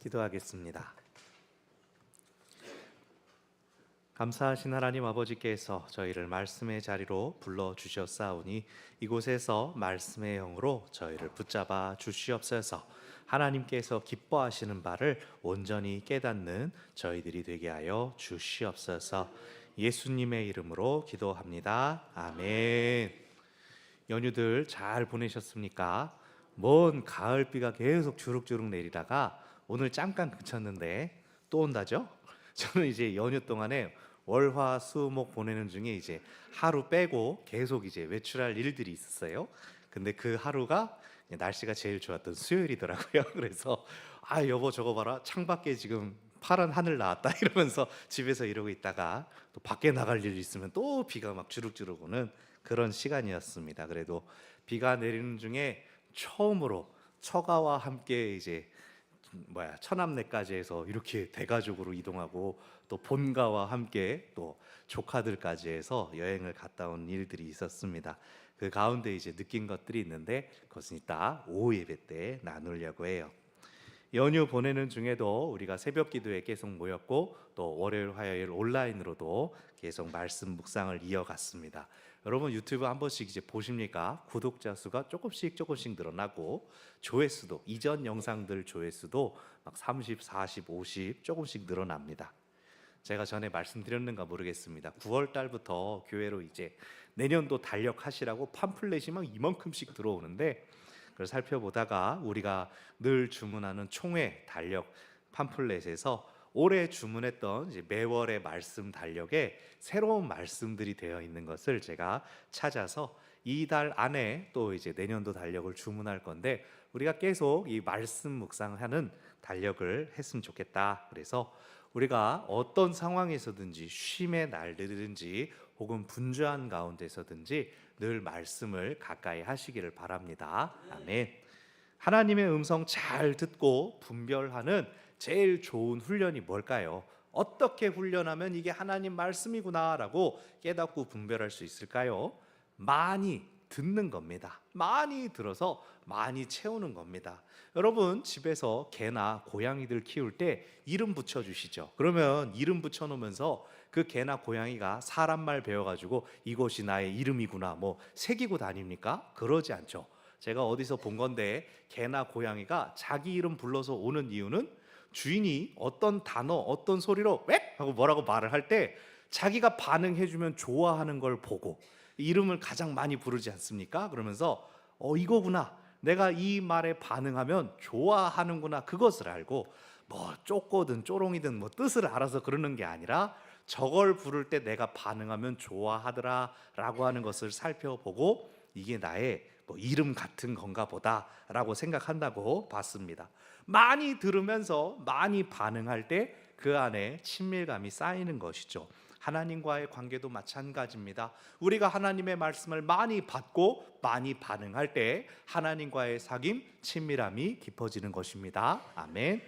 기도하겠습니다. 감사하신 하나님 아버지께서 저희를 말씀의 자리로 불러주셨사오니 이곳에서 말씀의 영으로 저희를 붙잡아 주시옵소서. 하나님께서 기뻐하시는 바를 온전히 깨닫는 저희들이 되게 하여 주시옵소서. 예수님의 이름으로 기도합니다. 아멘. 연휴들 잘 보내셨습니까? 먼 가을비가 계속 주룩주룩 내리다가 오늘 잠깐 그쳤는데 또 온다죠? 저는 이제 연휴 동안에 월화수목 보내는 중에 이제 하루 빼고 계속 이제 외출할 일들이 있었어요. 근데 그 하루가 날씨가 제일 좋았던 수요일이더라고요. 그래서 아 여보 저거 봐라 창밖에 지금 파란 하늘 나왔다 이러면서 집에서 이러고 있다가 또 밖에 나갈 일 있으면 또 비가 막 주룩주룩 오는 그런 시간이었습니다. 그래도 비가 내리는 중에 처음으로 처가와 함께 이제 처남네까지 해서 이렇게 대가족으로 이동하고 또 본가와 함께 또 조카들까지 해서 여행을 갔다 온 일들이 있었습니다. 그 가운데 이제 느낀 것들이 있는데 그것은 이따 오후 예배 때 나누려고 해요. 연휴 보내는 중에도 우리가 새벽 기도에 계속 모였고 또 월요일 화요일 온라인으로도 계속 말씀 묵상을 이어갔습니다. 여러분 유튜브 한 번씩 이제 보십니까? 구독자 수가 조금씩 늘어나고 조회수도 이전 영상들 조회수도 막 30, 40, 50 조금씩 늘어납니다. 제가 전에 말씀드렸는가 모르겠습니다. 9월 달부터 교회로 이제 내년도 달력하시라고 팜플렛이 막 이만큼씩 들어오는데 그걸 살펴보다가 우리가 늘 주문하는 총회 달력 팜플렛에서 올해 주문했던 이제 매월의 말씀 달력에 새로운 말씀들이 되어 있는 것을 제가 찾아서 이달 안에 또 이제 내년도 달력을 주문할 건데 우리가 계속 이 말씀 묵상하는 달력을 했으면 좋겠다. 그래서 우리가 어떤 상황에서든지 쉼의 날들이든지 혹은 분주한 가운데서든지 늘 말씀을 가까이 하시기를 바랍니다. 아멘. 하나님의 음성 잘 듣고 분별하는 제일 좋은 훈련이 뭘까요? 어떻게 훈련하면 이게 하나님 말씀이구나라고 깨닫고 분별할 수 있을까요? 많이 듣는 겁니다. 많이 들어서 많이 채우는 겁니다. 여러분 집에서 개나 고양이들 키울 때 이름 붙여주시죠. 그러면 이름 붙여놓으면서 그 개나 고양이가 사람 말 배워가지고 이것이 나의 이름이구나 뭐 새기고 다닙니까? 그러지 않죠. 제가 어디서 본 건데 개나 고양이가 자기 이름 불러서 오는 이유는 주인이 어떤 단어 어떤 소리로 웩 하고 뭐라고 말을 할 때 자기가 반응해주면 좋아하는 걸 보고 이름을 가장 많이 부르지 않습니까? 그러면서 이거구나 내가 이 말에 반응하면 좋아하는구나 그것을 알고 뭐 쪼꼬든 쪼롱이든 뭐 뜻을 알아서 그러는 게 아니라 저걸 부를 때 내가 반응하면 좋아하더라 라고 하는 것을 살펴보고 이게 나의 뭐 이름 같은 건가 보다 라고 생각한다고 봤습니다. 많이 들으면서 많이 반응할 때 그 안에 친밀감이 쌓이는 것이죠. 하나님과의 관계도 마찬가지입니다. 우리가 하나님의 말씀을 많이 받고 많이 반응할 때 하나님과의 사귐, 친밀함이 깊어지는 것입니다. 아멘.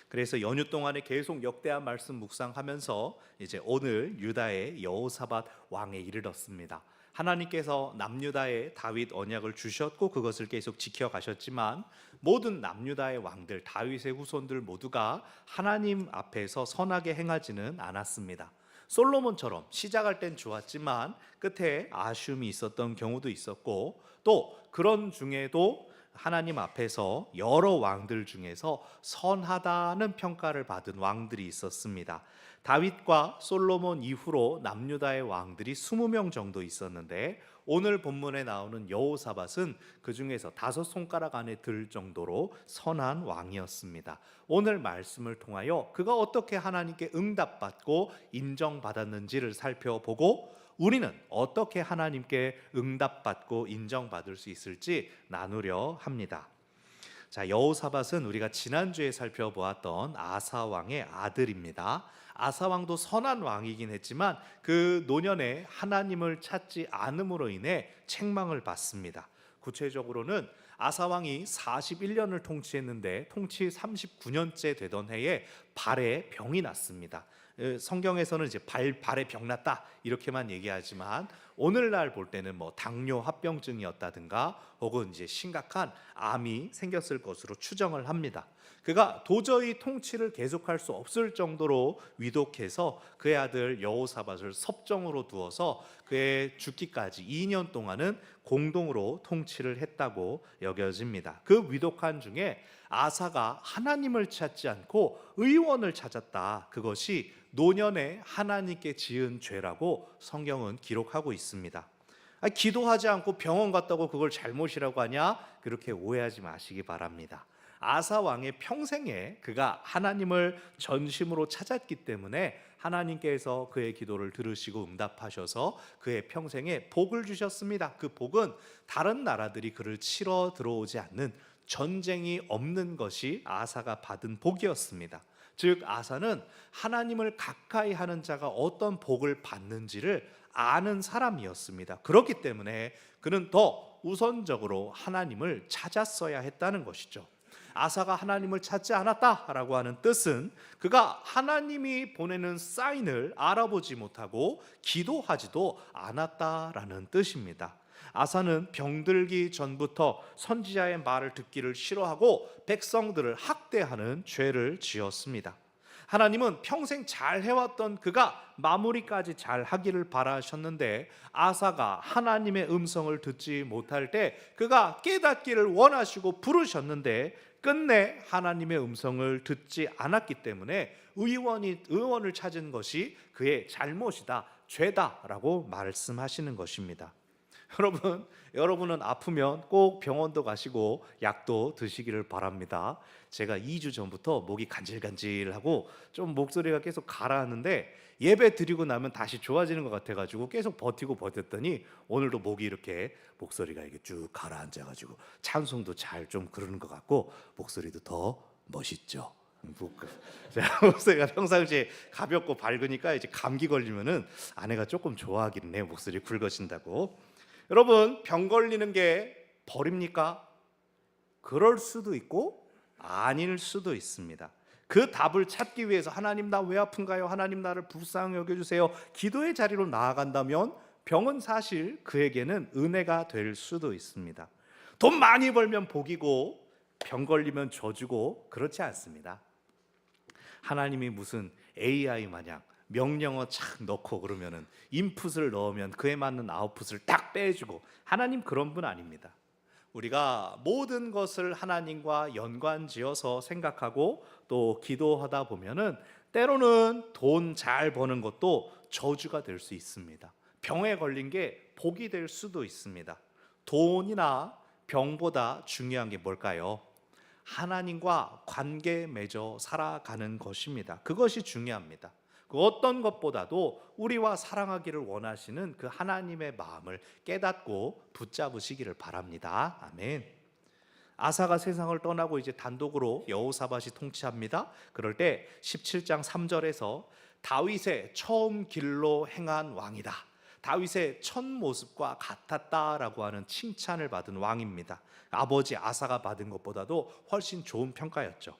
그래서 연휴 동안에 계속 역대한 말씀 묵상하면서 이제 오늘 유다의 여호사밧 왕에 이르렀습니다. 하나님께서 남유다의 다윗 언약을 주셨고 그것을 계속 지켜가셨지만 모든 남유다의 왕들 다윗의 후손들 모두가 하나님 앞에서 선하게 행하지는 않았습니다. 솔로몬처럼 시작할 땐 좋았지만 끝에 아쉬움이 있었던 경우도 있었고 또 그런 중에도 하나님 앞에서 여러 왕들 중에서 선하다는 평가를 받은 왕들이 있었습니다. 다윗과 솔로몬 이후로 남유다의 왕들이 20명 정도 있었는데 오늘 본문에 나오는 여호사밧은 그 중에서 5손가락 안에 들 정도로 선한 왕이었습니다. 오늘 말씀을 통하여 그가 어떻게 하나님께 응답받고 인정받았는지를 살펴보고 우리는 어떻게 하나님께 응답받고 인정받을 수 있을지 나누려 합니다. 자, 여호사밧은 우리가 지난주에 살펴보았던 아사 왕의 아들입니다. 아사 왕도 선한 왕이긴 했지만 그 노년에 하나님을 찾지 않음으로 인해 책망을 받습니다. 구체적으로는 아사 왕이 41년을 통치했는데 통치 39년째 되던 해에 발에 병이 났습니다. 성경에서는 이제 발에 병 났다 이렇게만 얘기하지만 오늘날 볼 때는 뭐 당뇨 합병증이었다든가 혹은 이제 심각한 암이 생겼을 것으로 추정을 합니다. 그가 도저히 통치를 계속할 수 없을 정도로 위독해서 그의 아들 여호사밧을 섭정으로 두어서 그의 죽기까지 2년 동안은 공동으로 통치를 했다고 여겨집니다. 그 위독한 중에 아사가 하나님을 찾지 않고 의원을 찾았다. 그것이 노년에 하나님께 지은 죄라고 성경은 기록하고 있습니다. 기도하지 않고 병원 갔다고 그걸 잘못이라고 하냐? 그렇게 오해하지 마시기 바랍니다. 아사 왕의 평생에 그가 하나님을 전심으로 찾았기 때문에 하나님께서 그의 기도를 들으시고 응답하셔서 그의 평생에 복을 주셨습니다. 그 복은 다른 나라들이 그를 치러 들어오지 않는, 전쟁이 없는 것이 아사가 받은 복이었습니다. 즉 아사는 하나님을 가까이 하는 자가 어떤 복을 받는지를 아는 사람이었습니다. 그렇기 때문에 그는 더 우선적으로 하나님을 찾았어야 했다는 것이죠. 아사가 하나님을 찾지 않았다라고 하는 뜻은 그가 하나님이 보내는 사인을 알아보지 못하고 기도하지도 않았다라는 뜻입니다. 아사는 병들기 전부터 선지자의 말을 듣기를 싫어하고 백성들을 학대하는 죄를 지었습니다. 하나님은 평생 잘 해왔던 그가 마무리까지 잘 하기를 바라셨는데 아사가 하나님의 음성을 듣지 못할 때 그가 깨닫기를 원하시고 부르셨는데 끝내 하나님의 음성을 듣지 않았기 때문에 의원을 찾은 것이 그의 잘못이다, 죄다라고 말씀하시는 것입니다. 여러분은 아프면 꼭 병원도 가시고 약도 드시기를 바랍니다. 제가 2주 전부터 목이 간질간질하고 좀 목소리가 계속 가라앉는데 예배 드리고 나면 다시 좋아지는 것 같아가지고 계속 버텼더니 오늘도 목이 이렇게 목소리가 이게 쭉 가라앉아가지고 찬송도 잘 좀 그러는 것 같고 목소리도 더 멋있죠. 목소리가 평상시에 가볍고 밝으니까 이제 감기 걸리면은 아내가 조금 좋아하긴 해요. 목소리 굵어진다고. 여러분, 병 걸리는 게 벌입니까? 그럴 수도 있고 아닐 수도 있습니다. 그 답을 찾기 위해서 하나님 나 왜 아픈가요? 하나님 나를 불쌍히 여겨주세요. 기도의 자리로 나아간다면 병은 사실 그에게는 은혜가 될 수도 있습니다. 돈 많이 벌면 복이고 병 걸리면 저주고 그렇지 않습니다. 하나님이 무슨 AI 마냥 명령어 착 넣고 그러면은 인풋을 넣으면 그에 맞는 아웃풋을 딱 빼주고, 하나님 그런 분 아닙니다. 우리가 모든 것을 하나님과 연관지어서 생각하고 또 기도하다 보면은 때로는 돈 잘 버는 것도 저주가 될 수 있습니다. 병에 걸린 게 복이 될 수도 있습니다. 돈이나 병보다 중요한 게 뭘까요? 하나님과 관계 맺어 살아가는 것입니다. 그것이 중요합니다. 그 어떤 것보다도 우리와 사랑하기를 원하시는 그 하나님의 마음을 깨닫고 붙잡으시기를 바랍니다. 아멘. 아사가 세상을 떠나고 이제 단독으로 여호사밧이 통치합니다. 그럴 때 17장 3절에서 다윗의 처음 길로 행한 왕이다, 다윗의 첫 모습과 같았다라고 하는 칭찬을 받은 왕입니다. 아버지 아사가 받은 것보다도 훨씬 좋은 평가였죠.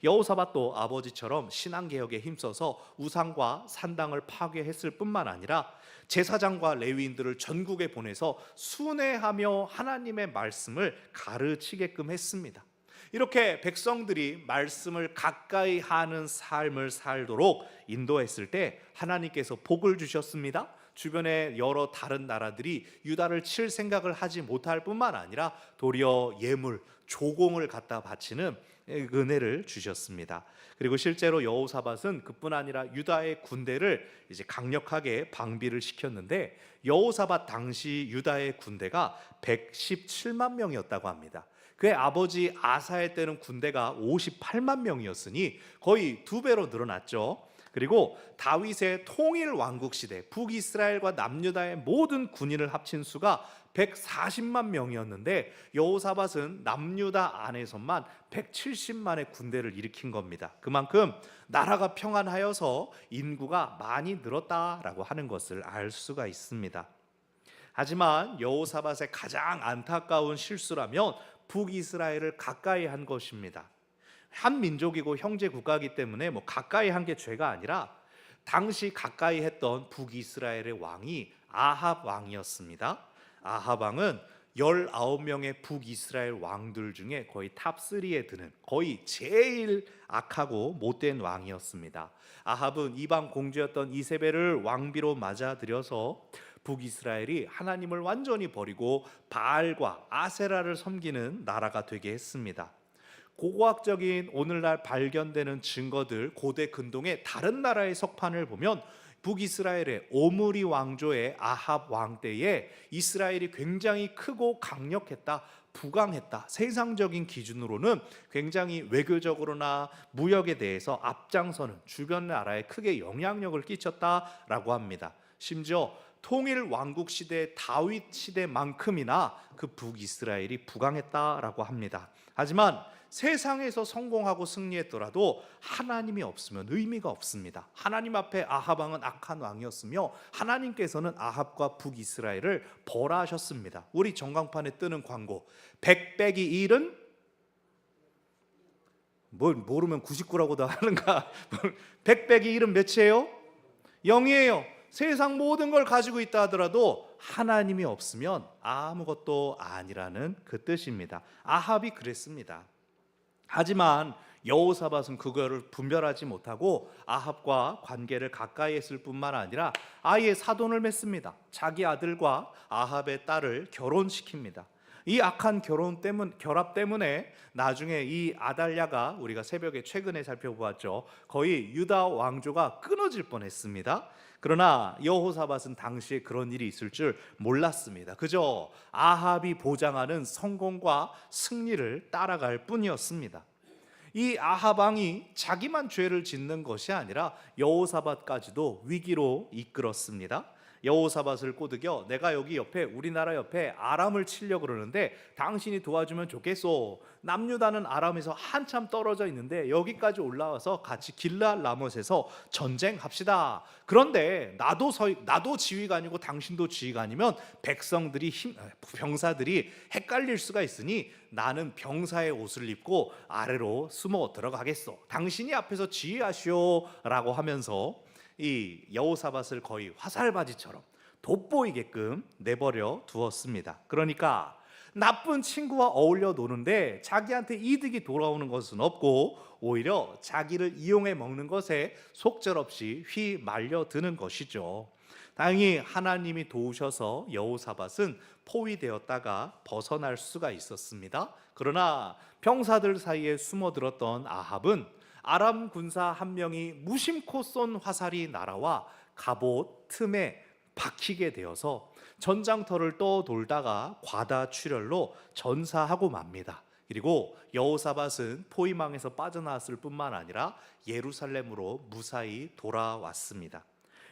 여호사밧도 아버지처럼 신앙개혁에 힘써서 우상과 산당을 파괴했을 뿐만 아니라 제사장과 레위인들을 전국에 보내서 순회하며 하나님의 말씀을 가르치게끔 했습니다. 이렇게 백성들이 말씀을 가까이 하는 삶을 살도록 인도했을 때 하나님께서 복을 주셨습니다. 주변의 여러 다른 나라들이 유다를 칠 생각을 하지 못할 뿐만 아니라 도리어 예물, 조공을 갖다 바치는 은혜를 주셨습니다. 그리고 실제로 여호사밧은 그뿐 아니라 유다의 군대를 이제 강력하게 방비를 시켰는데 여호사밧 당시 유다의 군대가 117만 명이었다고 합니다. 그의 아버지 아사의 때는 군대가 58만 명이었으니 거의 2배로 늘어났죠. 그리고 다윗의 통일 왕국 시대 북이스라엘과 남유다의 모든 군인을 합친 수가 140만 명이었는데 여호사밧은 남유다 안에서만 170만의 군대를 일으킨 겁니다. 그만큼 나라가 평안하여서 인구가 많이 늘었다라고 하는 것을 알 수가 있습니다. 하지만 여호사밧의 가장 안타까운 실수라면 북이스라엘을 가까이 한 것입니다. 한 민족이고 형제 국가이기 때문에 가까이 한 게 죄가 아니라 당시 가까이 했던 북이스라엘의 왕이 아합 왕이었습니다. 아합 왕은 19명의 북이스라엘 왕들 중에 거의 탑3에 드는 거의 제일 악하고 못된 왕이었습니다. 아합은 이방 공주였던 이세벨을 왕비로 맞아들여서 북이스라엘이 하나님을 완전히 버리고 바알과 아세라를 섬기는 나라가 되게 했습니다. 고고학적인 오늘날 발견되는 증거들, 고대 근동의 다른 나라의 석판을 보면 북이스라엘의 오므리 왕조의 아합 왕 때에 이스라엘이 굉장히 크고 강력했다, 부강했다. 세상적인 기준으로는 굉장히 외교적으로나 무역에 대해서 앞장서는 주변 나라에 크게 영향력을 끼쳤다라고 합니다. 심지어 통일 왕국 시대 다윗 시대만큼이나 그 북이스라엘이 부강했다라고 합니다. 하지만 세상에서 성공하고 승리했더라도 하나님이 없으면 의미가 없습니다. 하나님 앞에 아합 왕은 악한 왕이었으며 하나님께서는 아합과 북이스라엘을 벌하셨습니다. 우리 전광판에 뜨는 광고 100 빼기 1은 뭘 모르면 99라고도 하는가. 100 빼기 1은 몇이에요? 0이에요. 세상 모든 걸 가지고 있다 하더라도 하나님이 없으면 아무것도 아니라는 그 뜻입니다. 아합이 그랬습니다. 하지만 여호사밧은 그거를 분별하지 못하고 아합과 관계를 가까이 했을 뿐만 아니라 아예 사돈을 맺습니다. 자기 아들과 아합의 딸을 결혼시킵니다. 이 악한 결합 때문에 나중에 이 아달랴가 우리가 새벽에 최근에 살펴보았죠. 거의 유다 왕조가 끊어질 뻔했습니다. 그러나 여호사밧은 당시에 그런 일이 있을 줄 몰랐습니다. 그저 아합이 보장하는 성공과 승리를 따라갈 뿐이었습니다. 이 아합 왕이 자기만 죄를 짓는 것이 아니라 여호사밧까지도 위기로 이끌었습니다. 여호사밧을 꼬드겨 내가 여기 옆에 우리나라 옆에 아람을 치려고 그러는데 당신이 도와주면 좋겠소. 남유다는 아람에서 한참 떨어져 있는데 여기까지 올라와서 같이 길르앗 라못에서 전쟁합시다. 그런데 나도 지휘가 아니고 당신도 지휘가 아니면 병사들이 헷갈릴 수가 있으니 나는 병사의 옷을 입고 아래로 숨어 들어가겠소. 당신이 앞에서 지휘하시오라고 하면서 이 여호사밧을 거의 화살바지처럼 돋보이게끔 내버려 두었습니다. 그러니까 나쁜 친구와 어울려 노는데 자기한테 이득이 돌아오는 것은 없고 오히려 자기를 이용해 먹는 것에 속절없이 휘말려드는 것이죠. 다행히 하나님이 도우셔서 여호사밧은 포위되었다가 벗어날 수가 있었습니다. 그러나 병사들 사이에 숨어들었던 아합은 아람 군사 한 명이 무심코 쏜 화살이 날아와 갑옷 틈에 박히게 되어서 전장터를 떠돌다가 과다출혈로 전사하고 맙니다. 그리고 여호사밧은 포위망에서 빠져나왔을 뿐만 아니라 예루살렘으로 무사히 돌아왔습니다.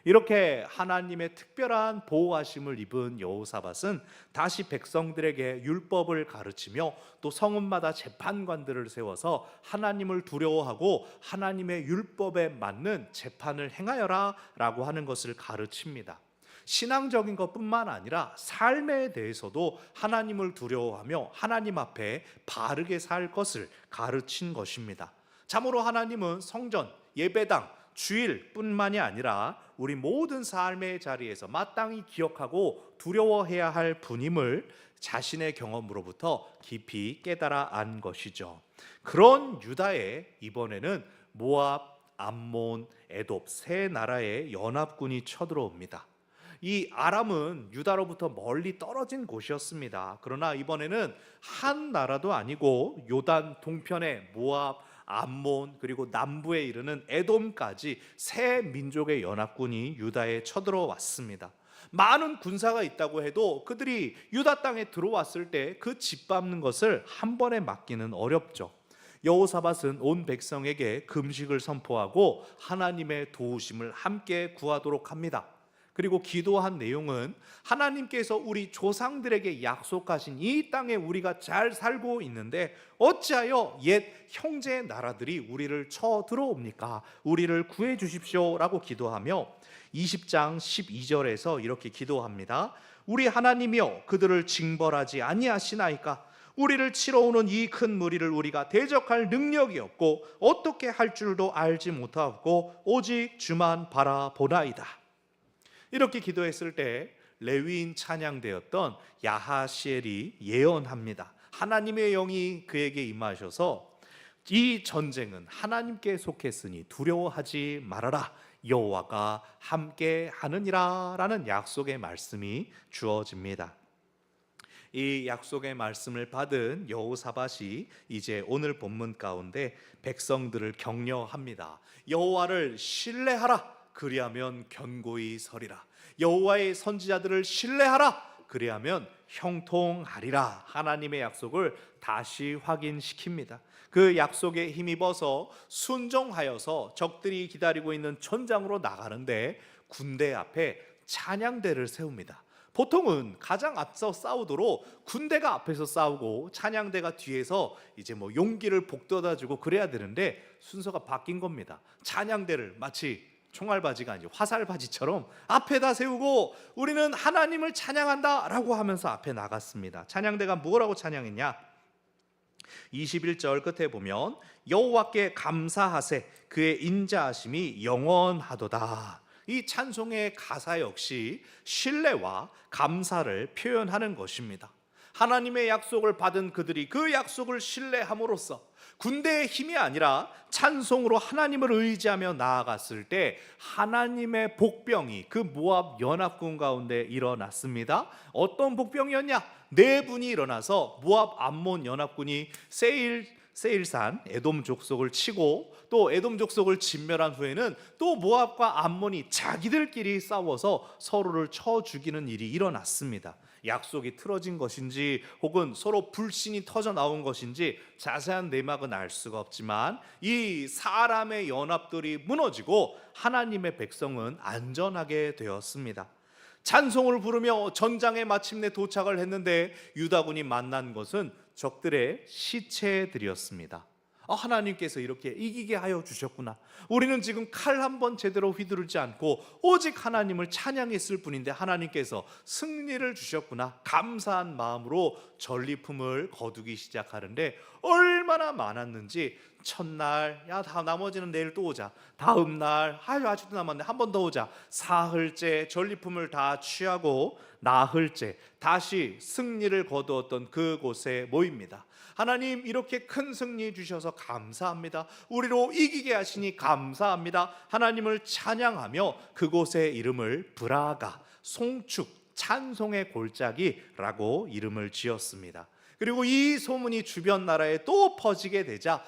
이렇게 하나님의 특별한 보호하심을 입은 여호사밧은 다시 백성들에게 율법을 가르치며 또 성읍마다 재판관들을 세워서 하나님을 두려워하고 하나님의 율법에 맞는 재판을 행하여라 라고 하는 것을 가르칩니다. 신앙적인 것뿐만 아니라 삶에 대해서도 하나님을 두려워하며 하나님 앞에 바르게 살 것을 가르친 것입니다. 참으로 하나님은 성전, 예배당, 주일뿐만이 아니라 우리 모든 삶의 자리에서 마땅히 기억하고 두려워해야 할 분임을 자신의 경험으로부터 깊이 깨달아 안 것이죠. 그런 유다에 이번에는 모압, 암몬, 에돔 세 나라의 연합군이 쳐들어옵니다. 이 아람은 유다로부터 멀리 떨어진 곳이었습니다. 그러나 이번에는 한 나라도 아니고 요단 동편의 모압, 암몬 그리고 남부에 이르는 에돔까지 세 민족의 연합군이 유다에 쳐들어왔습니다. 많은 군사가 있다고 해도 그들이 유다 땅에 들어왔을 때 그 짓밟는 것을 한 번에 막기는 어렵죠. 여호사밧은 온 백성에게 금식을 선포하고 하나님의 도우심을 함께 구하도록 합니다. 그리고 기도한 내용은 하나님께서 우리 조상들에게 약속하신 이 땅에 우리가 잘 살고 있는데 어찌하여 옛 형제 나라들이 우리를 쳐 들어옵니까? 우리를 구해 주십시오라고 기도하며 20장 12절에서 이렇게 기도합니다. 우리 하나님이여 그들을 징벌하지 아니하시나이까? 우리를 치러 오는 이 큰 무리를 우리가 대적할 능력이 없고 어떻게 할 줄도 알지 못하고 오직 주만 바라보나이다. 이렇게 기도했을 때 레위인 찬양대였던 야하시엘이 예언합니다. 하나님의 영이 그에게 임하셔서 이 전쟁은 하나님께 속했으니 두려워하지 말아라, 여호와가 함께 하느니라 라는 약속의 말씀이 주어집니다. 이 약속의 말씀을 받은 여호사밧이 이제 오늘 본문 가운데 백성들을 격려합니다. 여호와를 신뢰하라, 그리하면 견고히 서리라. 여호와의 선지자들을 신뢰하라, 그리하면 형통하리라. 하나님의 약속을 다시 확인시킵니다. 그 약속에 힘입어서 순종하여서 적들이 기다리고 있는 전장으로 나가는데 군대 앞에 찬양대를 세웁니다. 보통은 가장 앞서 싸우도록 군대가 앞에서 싸우고 찬양대가 뒤에서 이제 용기를 북돋아주고 그래야 되는데 순서가 바뀐 겁니다. 찬양대를 마치 총알바지가 아니고 화살바지처럼 앞에다 세우고 우리는 하나님을 찬양한다 라고 하면서 앞에 나갔습니다. 찬양대가 뭐라고 찬양했냐? 21절 끝에 보면 여호와께 감사하세, 그의 인자하심이 영원하도다. 이 찬송의 가사 역시 신뢰와 감사를 표현하는 것입니다. 하나님의 약속을 받은 그들이 그 약속을 신뢰함으로써 군대의 힘이 아니라 찬송으로 하나님을 의지하며 나아갔을 때 하나님의 복병이 그 모압 연합군 가운데 일어났습니다. 어떤 복병이었냐? 네 분이 일어나서 모압 암몬 연합군이 세일산 에돔 족속을 치고 또 에돔 족속을 진멸한 후에는 또 모압과 암몬이 자기들끼리 싸워서 서로를 쳐 죽이는 일이 일어났습니다. 약속이 틀어진 것인지 혹은 서로 불신이 터져 나온 것인지 자세한 내막은 알 수가 없지만 이 사람의 연합들이 무너지고 하나님의 백성은 안전하게 되었습니다. 찬송을 부르며 전장에 마침내 도착을 했는데 유다군이 만난 것은 적들의 시체들이었습니다. 하나님께서 이렇게 이기게 하여 주셨구나. 우리는 지금 칼 한 번 제대로 휘두르지 않고 오직 하나님을 찬양했을 뿐인데 하나님께서 승리를 주셨구나. 감사한 마음으로 전리품을 거두기 시작하는데 얼마나 많았는지 첫날 나머지는 내일 또 오자, 다음 날 아직도 남았네, 한 번 더 오자, 사흘째 전리품을 다 취하고 나흘째 다시 승리를 거두었던 그곳에 모입니다. 하나님, 이렇게 큰 승리 주셔서 감사합니다. 우리로 이기게 하시니 감사합니다. 하나님을 찬양하며 그곳의 이름을 브라가, 송축, 찬송의 골짜기라고 이름을 지었습니다. 그리고 이 소문이 주변 나라에 또 퍼지게 되자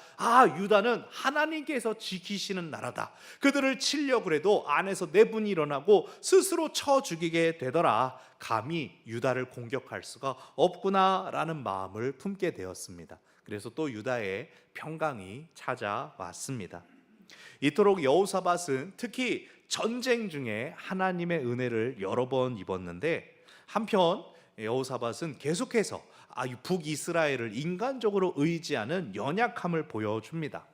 유다는 하나님께서 지키시는 나라다. 그들을 치려고 해도 안에서 내분이 일어나고 스스로 쳐 죽이게 되더라. 감히 유다를 공격할 수가 없구나라는 마음을 품게 되었습니다. 그래서 또 유다의 평강이 찾아왔습니다. 이토록 여호사밧은 특히 전쟁 중에 하나님의 은혜를 여러 번 입었는데 한편 여호사밧은 계속해서 북이스라엘을 인간적으로 의지하는 연약함을 보여줍니다.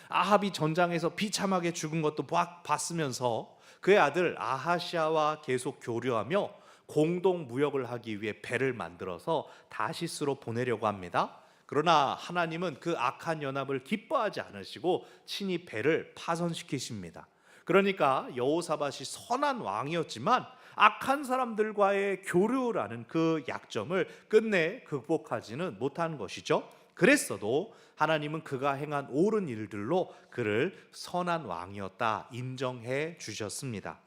아합이 전장에서 비참하게 죽은 것도 봤으면서 그의 아들 아하시아와 계속 교류하며 공동 무역을 하기 위해 배를 만들어서 다시스로 보내려고 합니다. 그러나 하나님은 그 악한 연합을 기뻐하지 않으시고 친히 배를 파손시키십니다. 그러니까 여호사밧이 선한 왕이었지만 악한 사람들과의 교류라는 그 약점을 끝내 극복하지는 못한 것이죠. 그랬어도 하나님은 그가 행한 옳은 일들로 그를 선한 왕이었다 인정해 주셨습니다.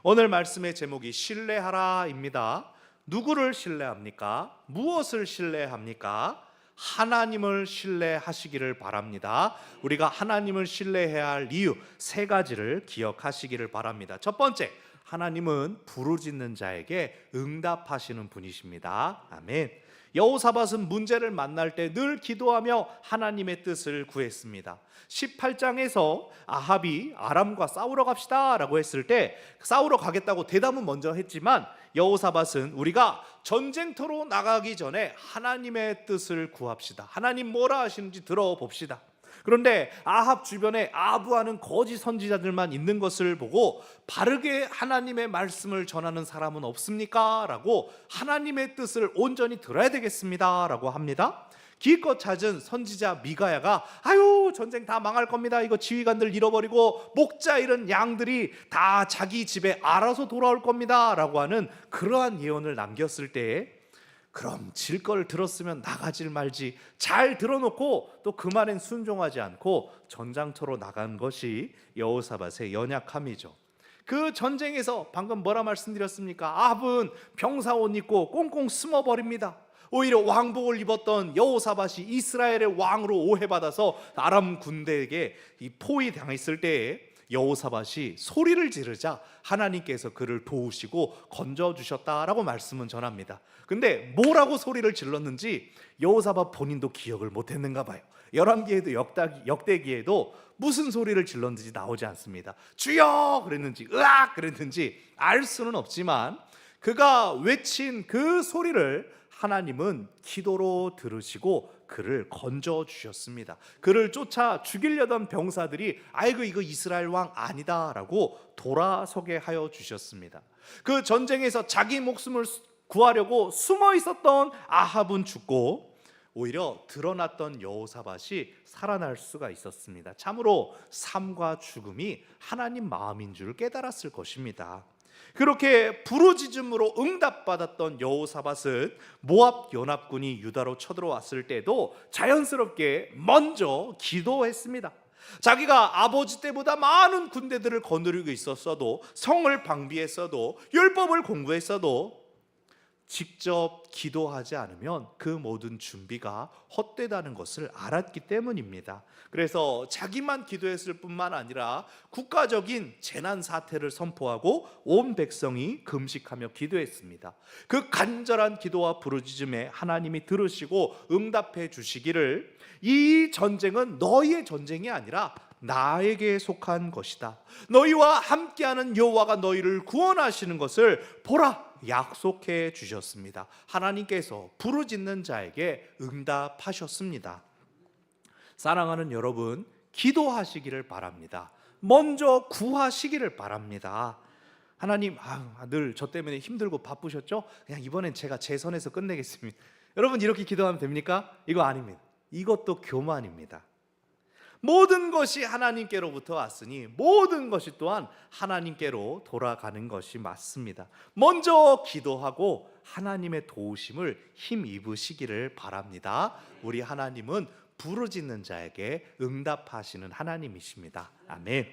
오늘 말씀의 제목이 신뢰하라입니다. 누구를 신뢰합니까? 무엇을 신뢰합니까? 하나님을 신뢰하시기를 바랍니다. 우리가 하나님을 신뢰해야 할 이유 3가지를 기억하시기를 바랍니다. 첫 번째, 하나님은 부르짖는 자에게 응답하시는 분이십니다. 아멘. 여호사밧은 문제를 만날 때 늘 기도하며 하나님의 뜻을 구했습니다. 18장에서 아합이 아람과 싸우러 갑시다 라고 했을 때 싸우러 가겠다고 대답은 먼저 했지만 여호사밧은 우리가 전쟁터로 나가기 전에 하나님의 뜻을 구합시다. 하나님 뭐라 하시는지 들어봅시다. 그런데 아합 주변에 아부하는 거짓 선지자들만 있는 것을 보고 바르게 하나님의 말씀을 전하는 사람은 없습니까? 라고 하나님의 뜻을 온전히 들어야 되겠습니다 라고 합니다. 기껏 찾은 선지자 미가야가 아유 전쟁 다 망할 겁니다, 이거 지휘관들 잃어버리고 목자 잃은 양들이 다 자기 집에 알아서 돌아올 겁니다 라고 하는 그러한 예언을 남겼을 때에 그럼 질 걸 들었으면 나가질 말지, 잘 들어놓고 또 그 말엔 순종하지 않고 전장터로 나간 것이 여호사밧의 연약함이죠. 그 전쟁에서 방금 뭐라 말씀드렸습니까? 아합은 병사 옷 입고 꽁꽁 숨어버립니다. 오히려 왕복을 입었던 여호사밧이 이스라엘의 왕으로 오해받아서 아람 군대에게 이 포위당했을 때에 여호사밧이 소리를 지르자 하나님께서 그를 도우시고 건져주셨다라고 말씀은 전합니다. 근데 뭐라고 소리를 질렀는지 여호사밧 본인도 기억을 못했는가 봐요. 열왕기에도 역대기에도 무슨 소리를 질렀는지 나오지 않습니다. 주여 그랬는지 으악 그랬는지 알 수는 없지만 그가 외친 그 소리를 하나님은 기도로 들으시고 그를 건져 주셨습니다. 그를 쫓아 죽이려던 병사들이 아이고 이거 이스라엘 왕 아니다 라고 돌아서게 하여 주셨습니다. 그 전쟁에서 자기 목숨을 구하려고 숨어 있었던 아합은 죽고 오히려 드러났던 여호사밧이 살아날 수가 있었습니다. 참으로 삶과 죽음이 하나님 마음인 줄 깨달았을 것입니다. 그렇게 부르짖음으로 응답받았던 여호사밧은 모압 연합군이 유다로 쳐들어왔을 때도 자연스럽게 먼저 기도했습니다. 자기가 아버지 때보다 많은 군대들을 거느리고 있었어도, 성을 방비했어도, 율법을 공부했어도 직접 기도하지 않으면 그 모든 준비가 헛되다는 것을 알았기 때문입니다. 그래서 자기만 기도했을 뿐만 아니라 국가적인 재난 사태를 선포하고 온 백성이 금식하며 기도했습니다. 그 간절한 기도와 부르짖음에 하나님이 들으시고 응답해 주시기를 이 전쟁은 너희의 전쟁이 아니라 나에게 속한 것이다. 너희와 함께하는 여호와가 너희를 구원하시는 것을 보라 약속해 주셨습니다. 하나님께서 부르짖는 자에게 응답하셨습니다. 사랑하는 여러분, 기도하시기를 바랍니다. 먼저 구하시기를 바랍니다. 하나님, 늘 저 때문에 힘들고 바쁘셨죠? 그냥 이번엔 제가 제 선에서 끝내겠습니다. 여러분 이렇게 기도하면 됩니까? 이거 아닙니다. 이것도 교만입니다. 모든 것이 하나님께로부터 왔으니 모든 것이 또한 하나님께로 돌아가는 것이 맞습니다. 먼저 기도하고 하나님의 도우심을 힘입으시기를 바랍니다. 우리 하나님은 부르짖는 자에게 응답하시는 하나님이십니다. 아멘.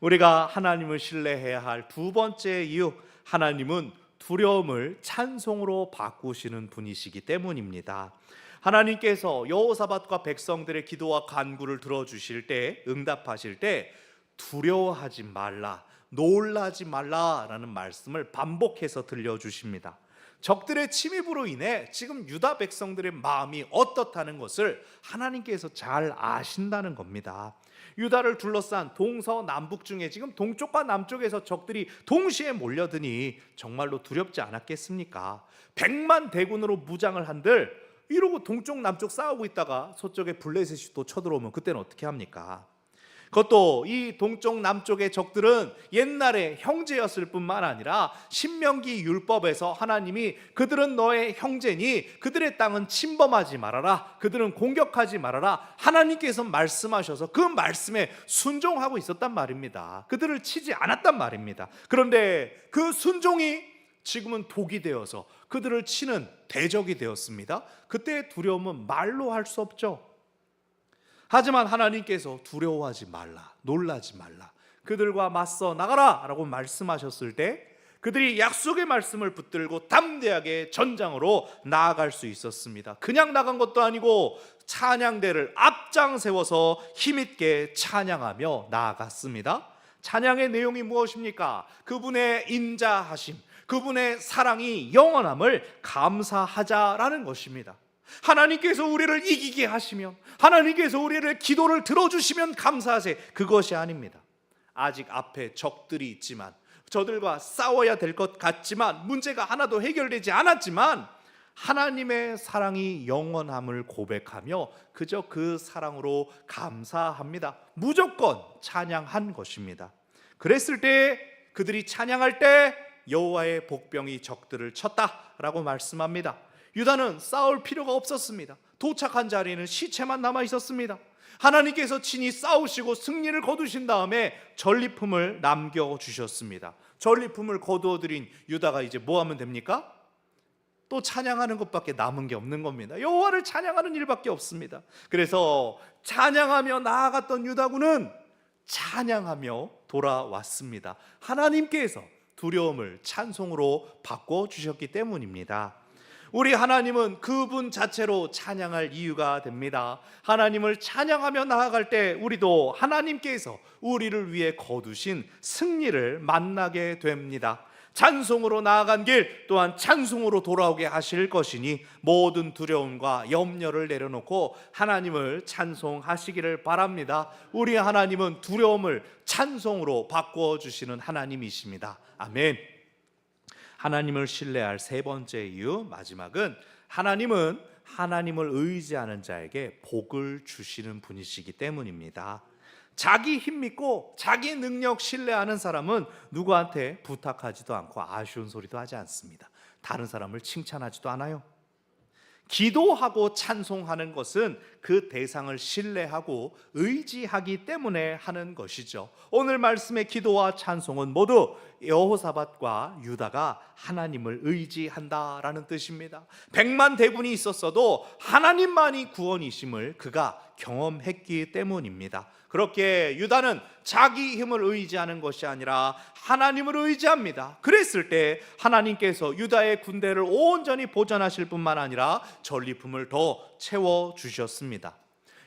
우리가 하나님을 신뢰해야 할 두 번째 이유, 하나님은 두려움을 찬송으로 바꾸시는 분이시기 때문입니다. 하나님께서 여호사밧과 백성들의 기도와 간구를 들어주실 때, 응답하실 때 두려워하지 말라, 놀라지 말라라는 말씀을 반복해서 들려주십니다. 적들의 침입으로 인해 지금 유다 백성들의 마음이 어떻다는 것을 하나님께서 잘 아신다는 겁니다. 유다를 둘러싼 동서남북 중에 지금 동쪽과 남쪽에서 적들이 동시에 몰려드니 정말로 두렵지 않았겠습니까? 100만 대군으로 무장을 한들 이러고 동쪽 남쪽 싸우고 있다가 서쪽에 블레셋이 또 쳐들어오면 그때는 어떻게 합니까? 그것도 이 동쪽 남쪽의 적들은 옛날에 형제였을 뿐만 아니라 신명기 율법에서 하나님이 그들은 너의 형제니 그들의 땅은 침범하지 말아라, 그들은 공격하지 말아라, 하나님께서 말씀하셔서 그 말씀에 순종하고 있었단 말입니다. 그들을 치지 않았단 말입니다. 그런데 그 순종이 지금은 독이 되어서 그들을 치는 대적이 되었습니다. 그때의 두려움은 말로 할 수 없죠. 하지만 하나님께서 두려워하지 말라, 놀라지 말라, 그들과 맞서 나가라 라고 말씀하셨을 때 그들이 약속의 말씀을 붙들고 담대하게 전장으로 나아갈 수 있었습니다. 그냥 나간 것도 아니고 찬양대를 앞장 세워서 힘있게 찬양하며 나아갔습니다. 찬양의 내용이 무엇입니까? 그분의 인자하심, 그분의 사랑이 영원함을 감사하자라는 것입니다. 하나님께서 우리를 이기게 하시면, 하나님께서 우리를 기도를 들어주시면 감사하세, 그것이 아닙니다. 아직 앞에 적들이 있지만, 저들과 싸워야 될 것 같지만, 문제가 하나도 해결되지 않았지만 하나님의 사랑이 영원함을 고백하며 그저 그 사랑으로 감사합니다. 무조건 찬양한 것입니다. 그랬을 때 그들이 찬양할 때 여호와의 복병이 적들을 쳤다라고 말씀합니다. 유다는 싸울 필요가 없었습니다. 도착한 자리에는 시체만 남아 있었습니다. 하나님께서 친히 싸우시고 승리를 거두신 다음에 전리품을 남겨주셨습니다. 전리품을 거두어들인 유다가 이제 뭐 하면 됩니까? 또 찬양하는 것밖에 남은 게 없는 겁니다. 여호와를 찬양하는 일밖에 없습니다. 그래서 찬양하며 나아갔던 유다군은 찬양하며 돌아왔습니다. 하나님께서 두려움을 찬송으로 바꿔주셨기 때문입니다. 우리 하나님은 그분 자체로 찬양할 이유가 됩니다. 하나님을 찬양하며 나아갈 때 우리도 하나님께서 우리를 위해 거두신 승리를 만나게 됩니다. 찬송으로 나아간 길 또한 찬송으로 돌아오게 하실 것이니 모든 두려움과 염려를 내려놓고 하나님을 찬송하시기를 바랍니다. 우리 하나님은 두려움을 찬송으로 바꿔주시는 하나님이십니다. 아멘. 하나님을 신뢰할 세 번째 이유, 마지막은 하나님은 하나님을 의지하는 자에게 복을 주시는 분이시기 때문입니다. 자기 힘 믿고 자기 능력 신뢰하는 사람은 누구한테 부탁하지도 않고 아쉬운 소리도 하지 않습니다. 다른 사람을 칭찬하지도 않아요. 기도하고 찬송하는 것은 그 대상을 신뢰하고 의지하기 때문에 하는 것이죠. 오늘 말씀의 기도와 찬송은 모두 여호사밧과 유다가 하나님을 의지한다라는 뜻입니다. 100만 대군이 있었어도 하나님만이 구원이심을 그가 경험했기 때문입니다. 그렇게 유다는 자기 힘을 의지하는 것이 아니라 하나님을 의지합니다. 그랬을 때 하나님께서 유다의 군대를 온전히 보전하실 뿐만 아니라 전리품을 더 채워주셨습니다.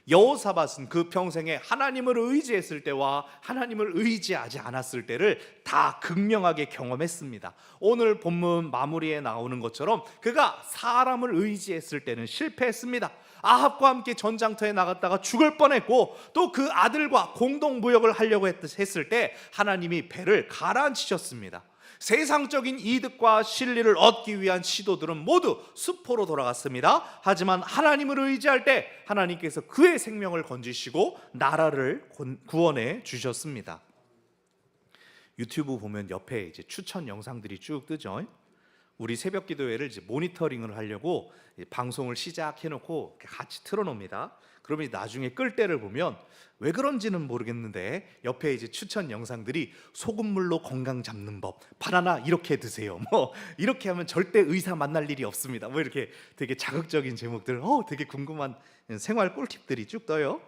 여호사밧은 그 평생에 하나님을 의지했을 때와 하나님을 의지하지 않았을 때를 다 극명하게 경험했습니다. 오늘 본문 마무리에 나오는 것처럼 그가 사람을 의지했을 때는 실패했습니다. 아합과 함께 전장터에 나갔다가 죽을 뻔했고 또 그 아들과 공동무역을 하려고 했을 때 하나님이 배를 가라앉히셨습니다. 세상적인 이득과 신리를 얻기 위한 시도들은 모두 수포로 돌아갔습니다. 하지만 하나님을 의지할 때 하나님께서 그의 생명을 건지시고 나라를 구원해 주셨습니다. 유튜브 보면 옆에 이제 추천 영상들이 쭉 뜨죠. 우리 새벽 기도회를 이제 모니터링을 하려고 방송을 시작해놓고 같이 틀어놓습니다. 그러면 나중에 끌 때를 보면 왜 그런지는 모르겠는데 옆에 이제 추천 영상들이 소금물로 건강 잡는 법, 바나나 이렇게 드세요. 뭐 이렇게 하면 절대 의사 만날 일이 없습니다. 뭐 이렇게 되게 자극적인 제목들, 되게 궁금한 생활 꿀팁들이 쭉 떠요.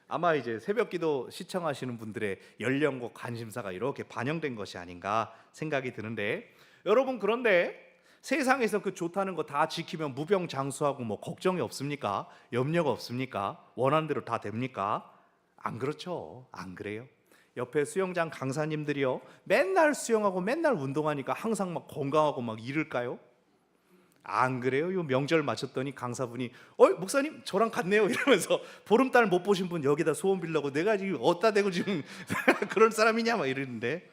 아마 이제 새벽기도 시청하시는 분들의 연령과 관심사가 이렇게 반영된 것이 아닌가 생각이 드는데, 여러분 그런데 세상에서 그 좋다는 거 다 지키면 무병장수하고 뭐 걱정이 없습니까? 염려가 없습니까? 원하는 대로 다 됩니까? 안 그렇죠. 안 그래요. 옆에 수영장 강사님들이요, 맨날 수영하고 맨날 운동하니까 항상 막 건강하고 막 이럴까요? 안 그래요. 요 명절 마쳤더니 강사분이 목사님 저랑 같네요 이러면서 보름달 못 보신 분 여기다 소원 빌려고 내가 지금 어디다 대고 지금 그런 사람이냐 막 이러는데,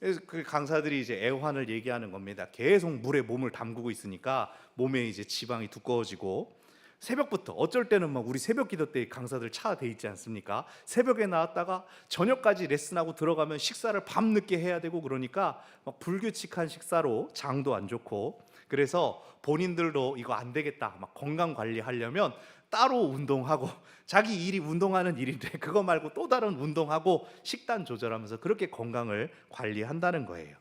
그래서 그 강사들이 이제 애환을 얘기하는 겁니다. 계속 물에 몸을 담그고 있으니까 몸에 이제 지방이 두꺼워지고, 새벽부터 어쩔 때는 막 우리 새벽 기도 때 강사들 차 돼 있지 않습니까? 새벽에 나왔다가 저녁까지 레슨하고 들어가면 식사를 밤늦게 해야 되고, 그러니까 막 불규칙한 식사로 장도 안 좋고, 그래서 본인들도 이거 안 되겠다, 막 건강 관리하려면 따로 운동하고, 자기 일이 운동하는 일인데 그거 말고 또 다른 운동하고 식단 조절하면서 그렇게 건강을 관리한다는 거예요.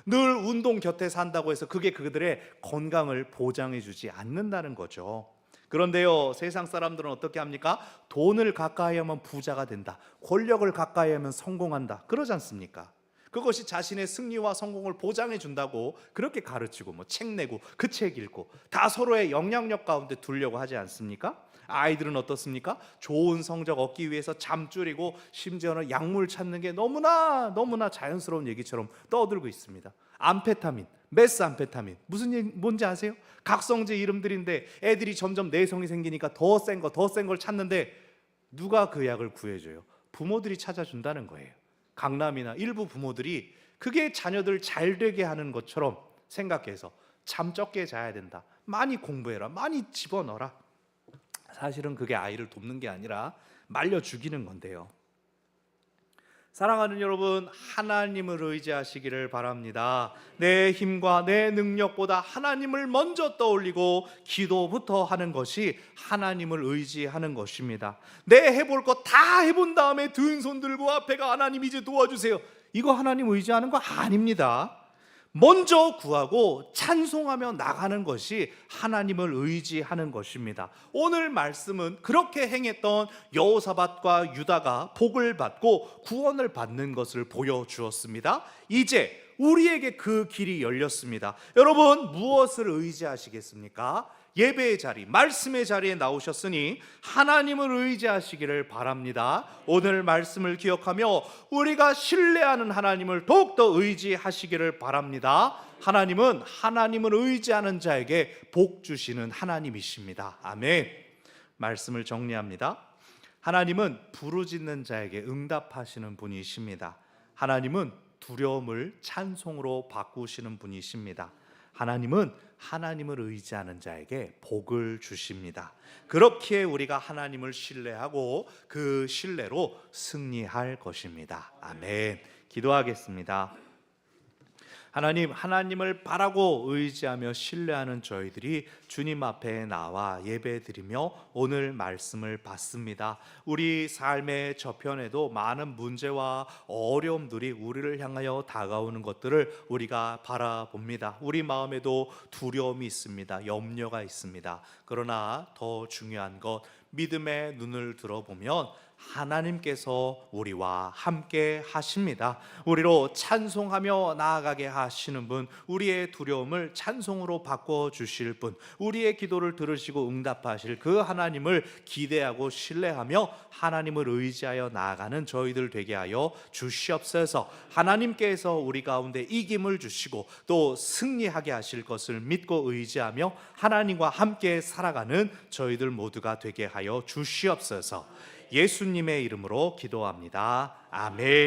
늘 운동 곁에 산다고 해서 그게 그들의 건강을 보장해 주지 않는다는 거죠. 그런데요, 세상 사람들은 어떻게 합니까? 돈을 가까이 하면 부자가 된다, 권력을 가까이 하면 성공한다, 그러지 않습니까? 그것이 자신의 승리와 성공을 보장해 준다고 그렇게 가르치고 뭐 책 내고 그 책 읽고 다 서로의 영향력 가운데 두려고 하지 않습니까? 아이들은 어떻습니까? 좋은 성적 얻기 위해서 잠 줄이고 심지어는 약물 찾는 게 너무나 자연스러운 얘기처럼 떠들고 있습니다. 암페타민, 메스암페타민, 뭔지 아세요? 각성제 이름들인데 애들이 점점 내성이 생기니까 더 센 걸 찾는데 누가 그 약을 구해줘요? 부모들이 찾아준다는 거예요. 강남이나 일부 부모들이 그게 자녀들 잘 되게 하는 것처럼 생각해서 잠 적게 자야 된다, 많이 공부해라, 많이 집어넣어라. 사실은 그게 아이를 돕는 게 아니라 말려 죽이는 건데요. 사랑하는 여러분, 하나님을 의지하시기를 바랍니다. 내 힘과 내 능력보다 하나님을 먼저 떠올리고 기도부터 하는 것이 하나님을 의지하는 것입니다. 내 해볼 거 다 해본 다음에 든 손 들고 앞에가 하나님 이제 도와주세요, 이거 하나님 의지하는 거 아닙니다. 먼저 구하고 찬송하며 나가는 것이 하나님을 의지하는 것입니다. 오늘 말씀은 그렇게 행했던 여호사밧과 유다가 복을 받고 구원을 받는 것을 보여주었습니다. 이제 우리에게 그 길이 열렸습니다. 여러분, 무엇을 의지하시겠습니까? 예배의 자리, 말씀의 자리에 나오셨으니 하나님을 의지하시기를 바랍니다. 오늘 말씀을 기억하며 우리가 신뢰하는 하나님을 더욱더 의지하시기를 바랍니다. 하나님은 하나님을 의지하는 자에게 복 주시는 하나님이십니다. 아멘. 말씀을 정리합니다. 하나님은 부르짖는 자에게 응답하시는 분이십니다. 하나님은 두려움을 찬송으로 바꾸시는 분이십니다. 하나님은 하나님을 의지하는 자에게 복을 주십니다. 그렇기에 우리가 하나님을 신뢰하고 그 신뢰로 승리할 것입니다. 아멘. 기도하겠습니다. 하나님, 하나님을 바라고 의지하며 신뢰하는 저희들이 주님 앞에 나와 예배드리며 오늘 말씀을 받습니다. 우리 삶의 저편에도 많은 문제와 어려움들이 우리를 향하여 다가오는 것들을 우리가 바라봅니다. 우리 마음에도 두려움이 있습니다. 염려가 있습니다. 그러나 더 중요한 것, 믿음의 눈을 들어보면 하나님께서 우리와 함께 하십니다. 우리로 찬송하며 나아가게 하시는 분, 우리의 두려움을 찬송으로 바꿔 주실 분, 우리의 기도를 들으시고 응답하실 그 하나님을 기대하고 신뢰하며 하나님을 의지하여 나아가는 저희들 되게 하여 주시옵소서. 하나님께서 우리 가운데 이김을 주시고 또 승리하게 하실 것을 믿고 의지하며 하나님과 함께 살아가는 저희들 모두가 되게 하여 주시옵소서. 예수님의 이름으로 기도합니다. 아멘.